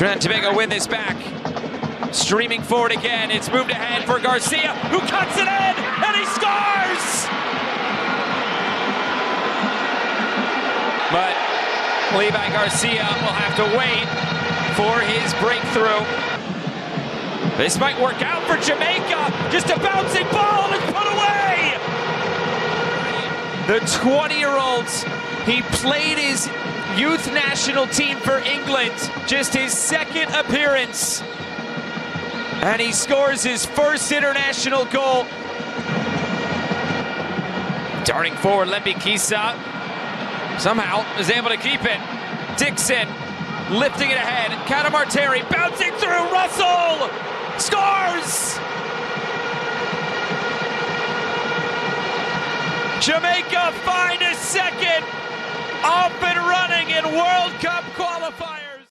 Trinidad and Tobago win this back. Streaming forward again. It's moved ahead for Garcia, who cuts it in, and he scores! But Levi Garcia will have to wait for his breakthrough. This might work out for Jamaica. Just a bouncing ball and put away! The 20-year-olds, he played his youth national team for England, just his second appearance. And he scores his first international goal. Darting forward, Lembi Kisa somehow is able to keep it. Dixon lifting it ahead. Catamarteri bouncing through. Russell scores! Jamaica find a second, up and running in World Cup qualifier.